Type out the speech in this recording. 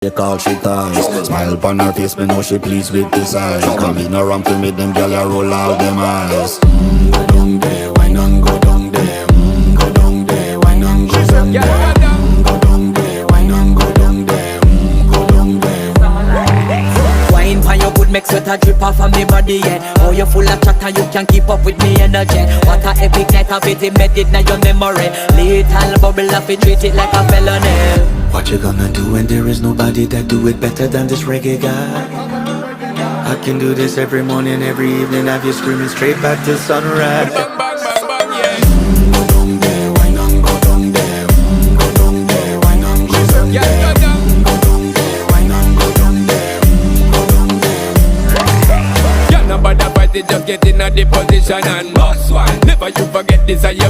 They call she ties. Smile upon her face, me know she pleased with this eyes. Come in around to me, them gyal a roll out them eyes. Go down there, why not go down there? Go down there, why not go down there? Go down there, why not go down there? Go down there. Wine pan your good, make sweat a drip off of me body, yeah. Oh, you full of chatter, you can keep up with me energy. What a epic night of it, embedded in your memory. Little bubble of it, treat it like a felony. What you gonna do when there is nobody that do it better than this reggae guy? I can do this every morning, every evening, have you screaming straight back to sunrise. Bang, bang, bang, bang, yeah. Go down there, why not go down there? Go down there, why not go down there? Yeah, go down. Go down there, why not go down there? Go down there. Yeah, nobody fight it, just get in a the position and boss one. Never you forget this,